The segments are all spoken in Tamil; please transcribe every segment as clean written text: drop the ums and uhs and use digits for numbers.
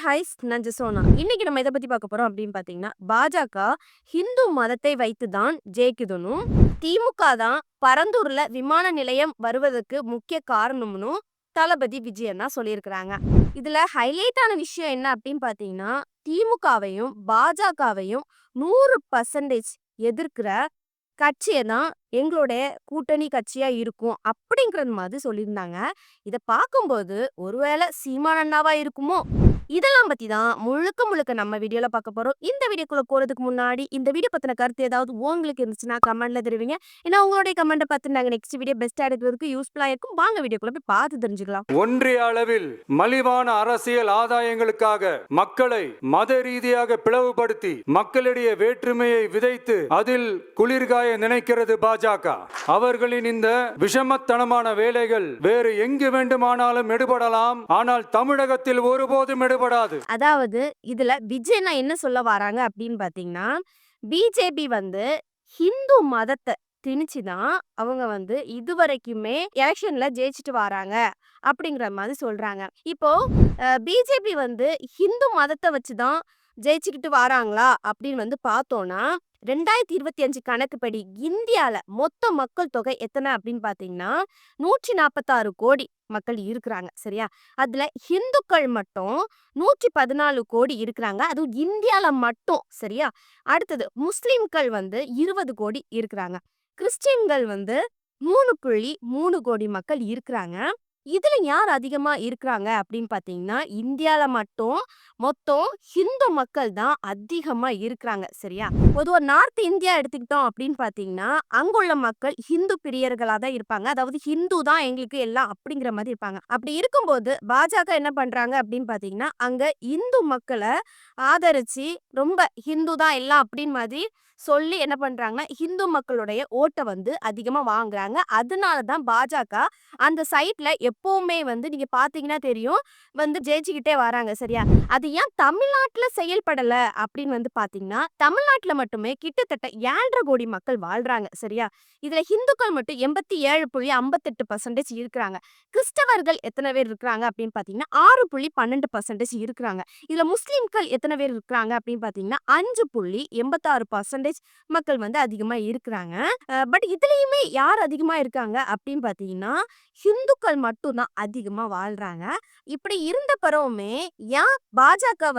ஹைஸ் நஞ்சசோனா. இன்னைக்கு நம்ம எத பத்தி பார்க்க போறோம் அப்படின்னு பார்த்தீங்கன்னா, பாஜக ஹிந்து மதத்தை வைத்து தான் ஜெயிக்குதுன்னும், திமுக தான் பரந்தூர்ல விமான நிலையம் வருவதற்கு முக்கிய காரணம்னும் தளபதி விஜய் அண்ணா சொல்லியிருக்கிறாங்க. இதுல ஹைலைட் ஆன விஷயம் என்ன அப்படின்னு பார்த்தீங்கன்னா, திமுகவையும், பாஜகவையும் 100% எதிர்க்கிற கட்சிய தான் எங்களுடைய கூட்டணி கட்சியா இருக்கும் அப்படிங்கிறது மாதிரி சொல்லியிருந்தாங்க. இத பார்க்கும்போது ஒருவேளை சீமான் அண்ணாவா இருக்குமோ? இதெல்லாம் பத்தி தான் முழுக்க முழுக்க நம்ம வீடியோல பார்க்க போறோம். இந்த வீடியோக்குள்ள போறதுக்கு முன்னாடி இந்த வீடியோ பத்தின கருத்து ஏதாவது உங்களுக்கு இருந்துச்சுன்னா கமெண்ட்ல தெரிவிங்க. ஏன்னா உங்களுடைய கமெண்ட்ட பார்த்து நாங்க நெக்ஸ்ட் வீடியோ பெஸ்ட்டா எடுக்கிறதுக்கு யூஸ்ஃபுல்லா இருக்கும். வாங்க வீடியோக்குள்ள போய் பார்த்து தெரிஞ்சுக்கலாம். ஒன்றிய அளவில் மலிவான அரசியல் ஆதாயங்களுக்காக மக்களை மத ரீதியாக பிளவுபடுத்தி மக்களிடையே வேற்றுமையை விதைத்து அதில் குளிர்காய நினைக்கிறது பாஜக. அவர்களின் இந்த விஷமத்தனமான வேலைகள் வேறு எங்கு வேண்டுமானாலும் எடுபடலாம், ஆனால் தமிழகத்தில் ஒருபோதும் எடுபடாது. அதாவது இதுல விஜய்னா என்ன சொல்ல வராங்க அப்படின்னு பாத்தீங்கன்னா, பிஜேபி ஹிந்து மதத்தை திணிச்சுதான் அவங்க இதுவரைக்குமே எலெக்ஷன்ல ஜெயிச்சுட்டு வராங்க அப்படிங்கிற மாதிரி சொல்றாங்க. இப்போ பிஜேபி ஹிந்து மதத்தை வச்சுதான் ஜெயிச்சுக்கிட்டு வராங்களா அப்படின்னு பார்த்தோம்னா, 2025 கணக்குப்படி இந்தியால மொத்த மக்கள் தொகை எத்தனை அப்படின்னு பாத்தீங்கன்னா 146 கோடி மக்கள் இருக்கிறாங்க. சரியா? அதுல ஹிந்துக்கள் மட்டும் 114 கோடி இருக்கிறாங்க. அதுவும் இந்தியால மட்டும். சரியா? அடுத்தது முஸ்லிம்கள் 20 கோடி இருக்கிறாங்க. கிறிஸ்டியன்கள் 3.3 கோடி மக்கள் இருக்கிறாங்க. இதுல யார் அதிகமா இருக்கிறாங்க அப்படின்னு பாத்தீங்கன்னா, இந்தியால மட்டும் மொத்தம் ஹிந்து மக்கள் தான் அதிகமா இருக்கிறாங்க. சரியா? பொதுவா நார்த் இந்தியா எடுத்துக்கிட்டோம் அப்படின்னு பாத்தீங்கன்னா, அங்குள்ள மக்கள் ஹிந்து பிரியர்களா தான் இருப்பாங்க. அதாவது ஹிந்து தான் எங்களுக்கு எல்லாம் அப்படிங்கிற மாதிரி இருப்பாங்க. அப்படி இருக்கும்போது பாஜக என்ன பண்றாங்க அப்படின்னு பாத்தீங்கன்னா, அங்க இந்து மக்களை ஆதரிச்சு ரொம்ப ஹிந்து தான் எல்லாம் அப்படின்னு மாதிரி சொல்லி என்ன பண்றாங்கன்னா, ஹிந்து மக்களுடைய ஓட்டை அதிகமா வாங்குறாங்க. அதனாலதான் பாஜக அந்த சைட்ல எப்பவுமே நீங்க பாத்தீங்கன்னா தெரியும் ஜெயிச்சுக்கிட்டே வராங்க. சரியா? அது ஏன் தமிழ்நாட்டுல செயல்படல அப்படின்னு பாத்தீங்கன்னா, தமிழ்நாட்டுல மட்டுமே கிட்டத்தட்ட 7.5 கோடி மக்கள் வாழ்றாங்க. சரியா? இதுல ஹிந்துக்கள் மட்டும் 87.58% இருக்கிறாங்க. கிறிஸ்தவர்கள் எத்தனை பேர் இருக்கிறாங்க அப்படின்னு பாத்தீங்கன்னா 6.12% இருக்கிறாங்க. இதுல முஸ்லிம்கள் எத்தனை பேர் இருக்கிறாங்க அப்படின்னு பாத்தீங்கன்னா 5.86% மக்கள் அதிகமா இருக்கிறாங்க. பட் இதுலயுமே யார் அதிகமா இருக்காங்க அப்படின்னு பாத்தீங்கன்னா, ஹிந்துக்கள் மட்டும் தான் அதிகமா வாழ்றாங்க. இப்படி இருந்த பிறவுமே ஏன் பாஜக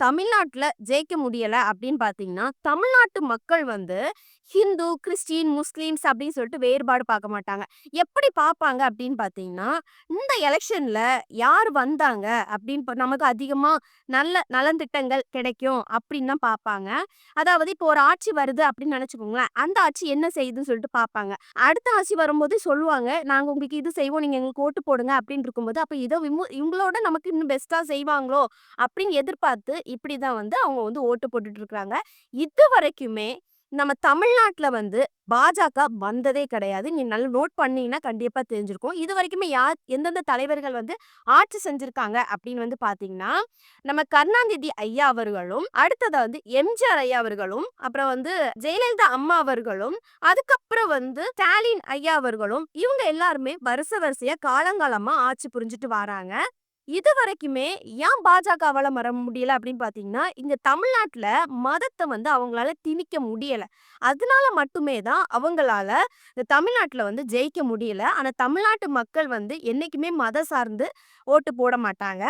தமிழ்நாட்டுல ஜெயிக்க முடியல அப்படின்னு பாத்தீங்கன்னா, தமிழ்நாட்டு மக்கள் ஹிந்து, கிறிஸ்டின், முஸ்லிம்ஸ் அப்படின்னு சொல்லிட்டு வேறுபாடு பார்க்க மாட்டாங்க. எப்படி பார்ப்பாங்க அப்படின்னு பாத்தீங்கன்னா, இந்த எலெக்ஷன்ல யார் வந்தாங்க அப்படின்னு நமக்கு அதிகமா நல்ல நலந்திட்டங்கள் கிடைக்கும் அப்படின்னு தான் பார்ப்பாங்க. அதாவது இப்போ ஒரு ஆட்சி வருது அப்படின்னு நினைச்சுக்கோங்களேன். அந்த ஆட்சி என்ன செய்யுதுன்னு சொல்லிட்டு பார்ப்பாங்க. அடுத்த ஆட்சி வரும்போது சொல்லுவாங்க, நாங்க உங்களுக்கு இது செய்வோம், நீங்க எங்களுக்கு ஓட்டு போடுங்க அப்படின்னு இருக்கும்போது, அப்ப இதை இவங்களோட நமக்கு இன்னும் பெஸ்டா செய்வாங்களோ அப்படின்னு எதிர்பார்த்து இப்படிதான் அவங்க ஓட்டு போட்டுட்டு இருக்காங்க. இது வரைக்குமே நம்ம தமிழ்நாட்டுல பாஜக வந்ததே கிடையாது. நீ நல்லா நோட் பண்ணீங்கன்னா கண்டிப்பா தெரிஞ்சிருக்கும். இது வரைக்குமே யார் எந்தெந்த தலைவர்கள் ஆட்சி செஞ்சிருக்காங்க அப்படின்னு பாத்தீங்கன்னா, நம்ம கருணாநிதி ஐயா அவர்களும், அடுத்ததா எம்ஜிஆர் ஐயா அவர்களும், அப்புறம் ஜெயலலிதா அம்மா அவர்களும், அதுக்கப்புறம் ஸ்டாலின் ஐயா அவர்களும், இவங்க எல்லாருமே வரிசையா காலங்காலமா ஆட்சி புரிஞ்சுட்டு வராங்க. இது வரைக்குமே ஏன் பாஜகவால வர முடியல அப்படின்னு பாத்தீங்கன்னா, இங்க தமிழ்நாட்டுல மதத்தை அவங்களால திணிக்க முடியல. அதனால மட்டுமே தான் அவங்களால இந்த தமிழ்நாட்டுல ஜெயிக்க முடியல. ஆனா தமிழ்நாட்டு மக்கள் என்னைக்குமே மதம் சார்ந்து ஓட்டு போட மாட்டாங்க.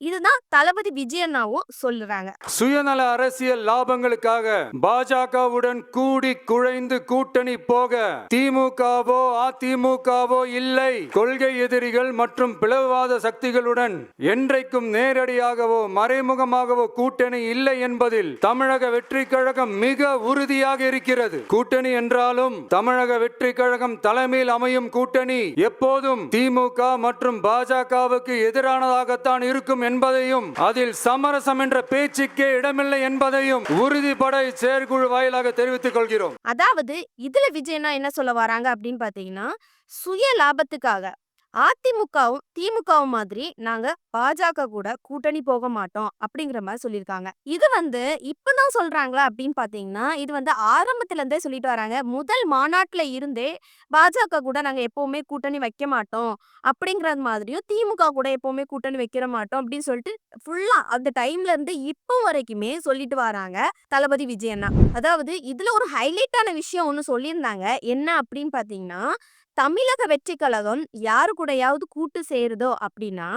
இதுதான் தளபதி விஜய் அண்ணாவும் சொல்லுறாங்க. சுயநல அரசியல் லாபங்களுக்காக பாஜகவுடன் கூடி குழைந்து கூட்டணி போக திமுகவோ அதிமுகவோ இல்லை. கொள்கை எதிரிகள் மற்றும் பிளவுவாத சக்திகளுடன் என்றைக்கும் நேரடியாகவோ மறைமுகமாகவோ கூட்டணி இல்லை என்பதில் தமிழக வெற்றி கழகம் மிக உறுதியாக இருக்கிறது. கூட்டணி என்றாலும் தமிழக வெற்றி கழகம் தலைமையில் அமையும் கூட்டணி எப்போதும் திமுக மற்றும் பாஜகவுக்கு எதிரானதாகத்தான் இருக்கும் என்பதையும், அதில் சமரசம் என்ற பேச்சுக்கே இடமில்லை என்பதையும் உறுதிப்பட செயற்குழு வாயிலாக தெரிவித்துக் கொள்கிறோம். அதாவது இதுல விஜய்னா என்ன சொல்ல வராங்க அப்படின்னு பாத்தீங்கன்னா, சுய லாபத்துக்காக அதிமுகவும் திமுகவும் மாதிரி நாங்க பாஜக கூட கூட்டணி போக மாட்டோம் அப்படிங்கிற மாதிரி சொல்லியிருக்காங்க. இது வந்து இப்பதான் சொல்றாங்களா அப்படின்னு பாத்தீங்கன்னா, இது வந்து ஆரம்பத்துல இருந்தே சொல்லிட்டு வராங்க. முதல் மாநாட்டுல இருந்தே பாஜக கூட நாங்க எப்பவுமே கூட்டணி வைக்க மாட்டோம் அப்படிங்கிறது மாதிரியும், திமுக கூட எப்பவுமே கூட்டணி வைக்கிற மாட்டோம் அப்படின்னு சொல்லிட்டு ஃபுல்லா அந்த டைம்ல இருந்து இப்போ வரைக்குமே சொல்லிட்டு வராங்க தளபதி விஜய் அண்ணா. அதாவது இதுல ஒரு ஹைலைட்டான விஷயம் ஒண்ணு சொல்லியிருந்தாங்க. என்ன அப்படின்னு பாத்தீங்கன்னா, தமிழக வெற்றி கழகம் யாரு கூடயாவது கூட்டு சேருதோ அப்படின்னா,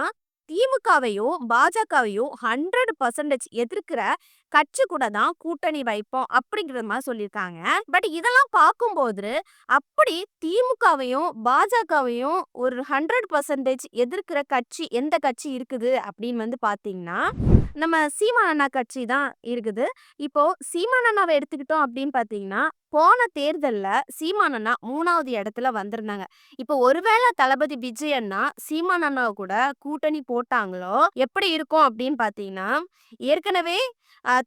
திமுகவையோ, பாஜகவையோ 100% எதிர்க்கிற கட்சி கூட தான் கூட்டணி வைப்போம் அப்படிங்கிற மாதிரி சொல்லியிருக்காங்க. பட் இதெல்லாம் பார்க்கும்போது, அப்படி திமுகவையும், பாஜகவையும் ஒரு 100% எதிர்க்கிற கட்சி எந்த கட்சி இருக்குது அப்படின்னு வந்து பார்த்தீங்கன்னா, நம்ம சீமான் அண்ணா கட்சி தான் இருக்குது. இப்போ சீமான் அண்ணாவ எடுத்துக்கிட்டோம் அப்படின்னு பார்த்தீங்கன்னா, போன தேர்தல்ல சீமான் அண்ணா 3வது இடத்துல வந்திருந்தாங்க. இப்போ ஒருவேளை தளபதி விஜய் அண்ணா சீமான் அண்ணாவ கூட கூட்டணி போட்டாங்களோ, எப்படி இருக்கும் அப்படின்னு பார்த்தீங்கன்னா, ஏற்கனவே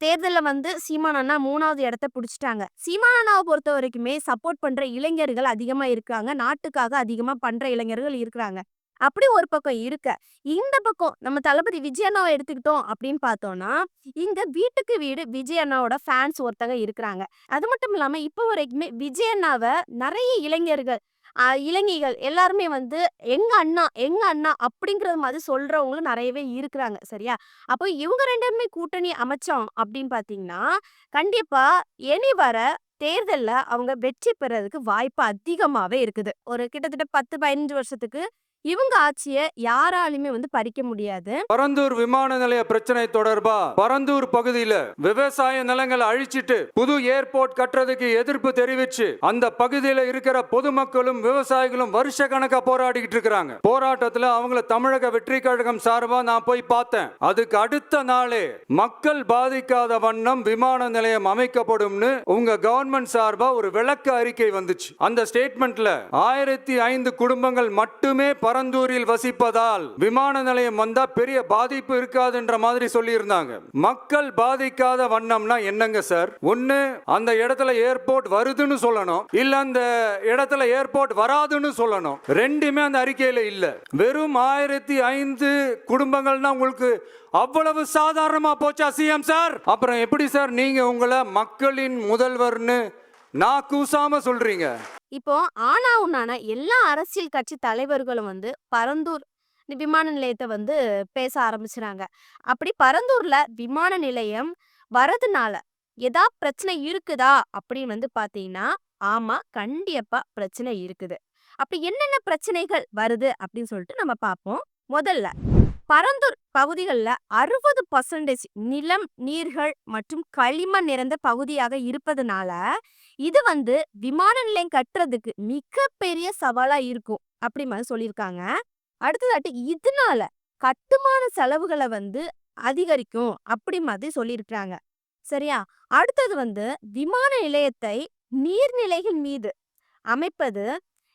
தேர்தல்ல வந்து சீமான் அண்ணா 3வது இடத்த பிடிச்சுட்டாங்க. சீமான் அண்ணாவ பொறுத்தவரைக்குமே சப்போர்ட் பண்ற இளைஞர்கள் அதிகமா இருக்காங்க. நாட்டுக்காக அதிகமா பண்ற இளைஞர்கள் இருக்கிறாங்க. அப்படி ஒரு பக்கம் இருக்க, இந்த பக்கம் நம்ம தளபதி விஜய் அண்ணாவ எடுத்துக்கிட்டோம் அப்படின்னு பார்த்தோம்னா, இங்க வீட்டுக்கு வீடு விஜய் அண்ணாவோட ஃபேன்ஸ் ஒருத்தங்க இருக்கிறாங்க. அது மட்டும் இல்லாம இப்போ வரைக்குமே விஜய் அண்ணாவ நெறைய இளைஞர்கள், இளைஞிகள் எல்லாருமே வந்து எங்க அண்ணா, எங்க அண்ணா அப்படிங்கிற மாதிரி சொல்றவங்களும் நெறையவே இருக்கிறாங்க. சரியா? அப்போ இவங்க 2 பேருமே கூட்டணி அமைச்சோம் அப்படின்னு பார்த்தீங்கன்னா, கண்டிப்பா இனி வர தேர்தல்ல அவங்க வெற்றி பெறதுக்கு வாய்ப்பு அதிகமாவே இருக்குது. ஒரு கிட்டத்தட்ட 10, 15 வருஷத்துக்கு இவங்க ஆட்சிய யாராலுமே வந்து பறிக்க முடியாது. பரந்தூர் விமான நிலைய பிரச்சனை தொடர்பா பரந்தூர் பகுதியில விவசாய நிலங்களை அழிச்சிட்டு புது ஏர்போர்ட் கட்டுறதுக்கு எதிர்ப்பு தெரிவிச்சு அந்த பகுதியில இருக்கிற பொதுமக்களும் விவசாயிகளும் வருஷ கணக்கா போராடிக்கிட்டு இருக்கிறாங்க. போராட்டத்துல அவங்கள தமிழக வெற்றி கழகம் சார்பா நான் போய் பார்த்தேன். அதுக்கு அடுத்த நாளே மக்கள் பாதிக்காத வண்ணம் விமான நிலையம் அமைக்கப்படும்னு உங்க கவர்மெண்ட் சார்பா ஒரு விளக்க அறிக்கை வந்துச்சு. அந்த ஸ்டேட்மெண்ட்ல 1005 குடும்பங்கள் மட்டுமே பரந்தூரில் வசிப்பதால் விமான நிலையம் வந்தா பெரிய பாதிப்பு இருக்காதுன்ற மாதிரி சொல்லி இருந்தாங்க. மக்கள் பாதிக்காத வண்ணம்னா என்னங்க சார்? ஒண்ணு அந்த இடத்துல ஏர்போர்ட் வருதுன்னு சொல்லணும், இல்ல அந்த இடத்துல ஏர்போர்ட் வராதுன்னு சொல்லணும். ரெண்டுமே அந்த அறிக்கையில இல்ல. வெறும் 1005 குடும்பங்கள்னா உங்களுக்கு அவ்வளவு சாதாரணமா போச்சா சிஎம் சார்? அப்புறம் எப்படி சார் நீங்க உங்களை மக்களின் முதல்வர்னு நான் கூசாம சொல்றீங்க? இப்போ ஆனா உன்னான எல்லா அரசியல் கட்சி தலைவர்களும் வந்து பரந்தூர் விமான நிலையத்தை வந்து பேச ஆரம்பிச்சுறாங்க. அப்படி பரந்தூர்ல விமான நிலையம் வரதுனால ஏதா பிரச்சனை இருக்குதா அப்படின்னு வந்து பாத்தீங்கன்னா, ஆமா கண்டிப்பா பிரச்சனை இருக்குது. அப்படி என்னென்ன பிரச்சனைகள் வருது அப்படின்னு சொல்லிட்டு நம்ம பார்ப்போம். முதல்ல பரந்தூர் பகுதிகளில் 60% நிலம், நீர்கள் மற்றும் களிமண் நிறைந்த பகுதியாக இருப்பதனால இது வந்து விமான நிலையம் கட்டுறதுக்கு மிகப்பெரிய சவாலா இருக்கும் அப்படி மாதிரி சொல்லியிருக்காங்க. அடுத்ததாட்டு இதனால கட்டுமான செலவுகளை வந்து அதிகரிக்கும் அப்படி மாதிரி சொல்லியிருக்கிறாங்க. சரியா? அடுத்தது வந்து விமான நிலையத்தை நீர்நிலைகள் மீது அமைப்பது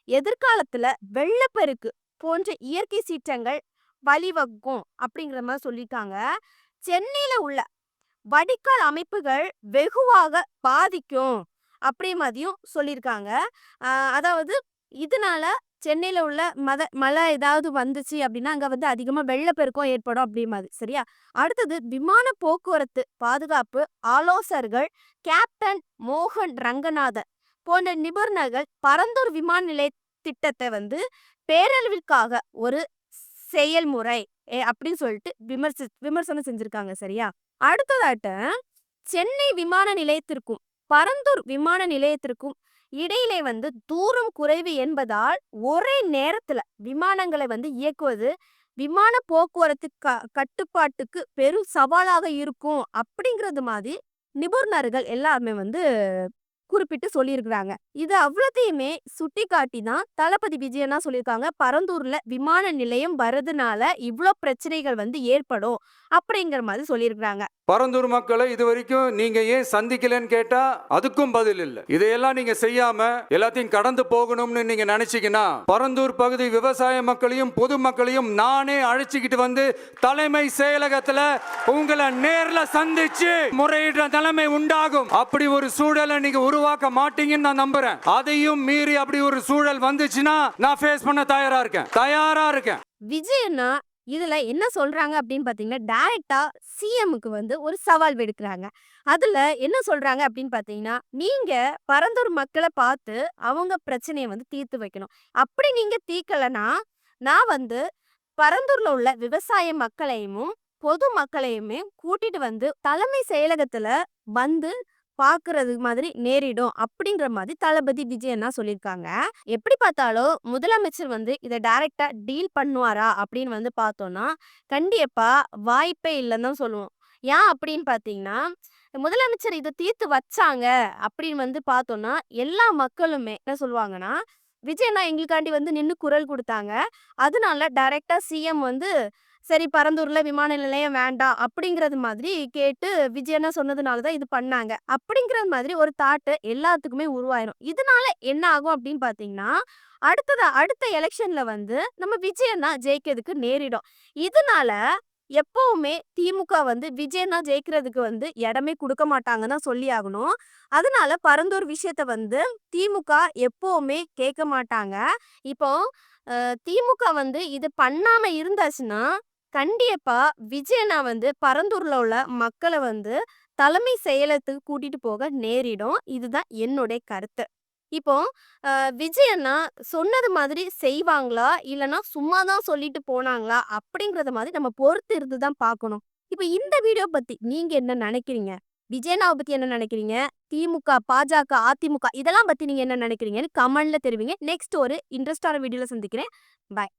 எதிர்காலத்துல வெள்ளப்பெருக்கு போன்ற இயற்கை சீற்றங்கள் வழிவகுக்கும் அப்படிங்கிற மாதிரி சொல்லியிருக்காங்க. சென்னையில உள்ள வடிகால் அமைப்புகள் வெகுவாக பாதிக்கும் அப்படி மாதிரியும் சொல்லியிருக்காங்க. அதாவது இதனால சென்னையில உள்ள மழை ஏதாவது வந்துச்சு அப்படின்னா அங்க வந்து அதிகமா வெள்ளப்பெருக்கம் ஏற்படும் அப்படி மாதிரி. சரியா? அடுத்தது விமான போக்குவரத்து பாதுகாப்பு ஆலோசகர்கள் கேப்டன் மோகன் ரங்கநாதன் போன்ற நிபுணர்கள் பரந்தூர் விமான நிலைய திட்டத்தை வந்து பேரளவிற்காக ஒரு செயல்முறை அப்படின்னு சொல்லிட்டு விமர்சனம் செஞ்சிருக்காங்க. சரியா? அடுத்ததாட்ட சென்னை விமான நிலையத்திற்கும் பரந்தூர் விமான நிலையத்திற்கும் இடையிலே வந்து தூரம் குறைவு என்பதால் ஒரே நேரத்துல விமானங்களை வந்து இயக்குவது விமான போக்குவரத்து கட்டுப்பாட்டுக்கு பெரும் சவாலாக இருக்கும் அப்படிங்கிறது மாதிரி நிபுணர்கள் எல்லாருமே வந்து குறிப்பிட்டு சொல்லியிருக்கிறாங்க. இது அவ்வளத்தையுமே சுட்டி காட்டி தான் தளபதி விஜய் அண்ணா சொல்லியிருக்காங்க, பரந்தூர்ல விமான நிலையம் வரதுனால இவ்வளோ பிரச்சனைகள் வந்து ஏற்படும் அப்படிங்கிற மாதிரி சொல்லியிருக்கிறாங்க. பரந்தூர் மக்களை இது வரைக்கும் நீங்க ஏன் சந்திக்கலன்னு கேட்டா அதுக்கும் பதில் இல்ல. இதையெல்லாம் நீங்க செய்யாம எல்லாத்தையும் கடந்து போகணும்னு நீங்க நினைச்சீங்கன்னா பரந்தூர் பகுதி விவசாய மக்களையும் பொதுமக்களையும் நானே அழைச்சிக்கிட்டு வந்து தலைமை செயலகத்துல உங்களை நேர்ல சந்திச்சு முறையிடுற நிலைமை உண்டாகும். அப்படி ஒரு சூழலை நீங்க உருவாக்க மாட்டீங்கன்னு நான் நம்புறேன். அதையும் மீறி அப்படி ஒரு சூழல் வந்துச்சுன்னா நான் ஃபேஸ் பண்ண தயாரா இருக்கேன். விஜய் அண்ணா இதுல என்ன சொல்றாங்க அப்படின்னு பாத்தீங்கன்னா, டைரக்டா சிஎம்க்கு வந்து ஒரு சவால் விடுக்குறாங்க. அதுல என்ன சொல்றாங்க அப்படின்னு பாத்தீங்கன்னா, நீங்க பரந்தூர் மக்களை பார்த்து அவங்க பிரச்சனையை வந்து தீர்த்து வைக்கணும். அப்படி நீங்க தீர்க்கலனா, நான் வந்து பரந்தூர்ல உள்ள விவசாய மக்களையும் பொது மக்களையுமே கூட்டிட்டு வந்து தலைமை செயலகத்துல வந்து பாக்குறது மாதிரி நேரிடும் அப்படிங்கிற மாதிரி தளபதி விஜய் அண்ணா சொல்லியிருக்காங்க. எப்படி பார்த்தாலும் முதலமைச்சர் வந்து இதை டைரக்டா டீல் பண்ணுவாரா அப்படின்னு வந்து பார்த்தோம்னா கண்டிப்பா வாய்ப்பே இல்லைன்னு தான் சொல்லுவோம். ஏன் அப்படின்னு பார்த்தீங்கன்னா, முதலமைச்சர் இதை தீர்த்து வச்சாங்க அப்படின்னு வந்து பார்த்தோம்னா எல்லா மக்களுமே என்ன சொல்லுவாங்கன்னா, விஜய் அண்ணா எங்களுக்காண்டி வந்து நின்னு குரல் கொடுத்தாங்க. அதனால டைரக்டா சிஎம் வந்து சரி பரந்தூர்ல விமான நிலையம் வேண்டாம் அப்படிங்கிறது மாதிரி கேட்டு விஜய் அண்ணா சொன்னதுனால தான் இது பண்ணாங்க. அப்படிங்கிற மாதிரி ஒரு தாட் எல்லாத்துக்குமே உருவாயிரும். இதனால என்ன ஆகும் அப்படின்னு பார்த்தீங்கன்னா, அடுத்த எலெக்ஷன்ல வந்து நம்ம விஜய் அண்ணா ஜெயிக்கிறதுக்கு நேரிடும். இதனால எப்பவுமே திமுக வந்து விஜய் அண்ணா ஜெயிக்கிறதுக்கு வந்து இடமே குடுக்க மாட்டாங்கன்னு தான் சொல்லி ஆகணும். அதனால பரந்தூர் விஷயத்த வந்து திமுக எப்பவுமே கேட்க மாட்டாங்க. இப்போ திமுக வந்து இது பண்ணாம இருந்தாச்சுன்னா, கண்டிப்பா விஜய் அண்ணா வந்து பரந்தூர்ல உள்ள மக்கள வந்து தலைமை செயலகத்துக்கு கூட்டிட்டு போக நேரிடும். இதுதான் என்னுடைய கருத்து. இப்போ விஜய் அண்ணா சொன்னது மாதிரி செய்வாங்களா? இல்லன்னா சும்மா தான் சொல்லிட்டு போனாங்களா? அப்படிங்கிறத மாதிரி நம்ம பொறுத்து இருந்து தான் பார்க்கணும். இப்ப இந்த வீடியோ பத்தி நீங்க என்ன நினைக்கிறீங்க? விஜய் அண்ணாவ பத்தி என்ன நினைக்கிறீங்க? திமுக, பாஜக, அதிமுக இதெல்லாம் பத்தி நீங்க என்ன நினைக்கிறீங்கன்னு கமெண்ட்ல தெரிவிங்க. நெக்ஸ்ட் ஒரு இன்ட்ரெஸ்டான வீடியோல சந்திக்கிறேன். பாய்.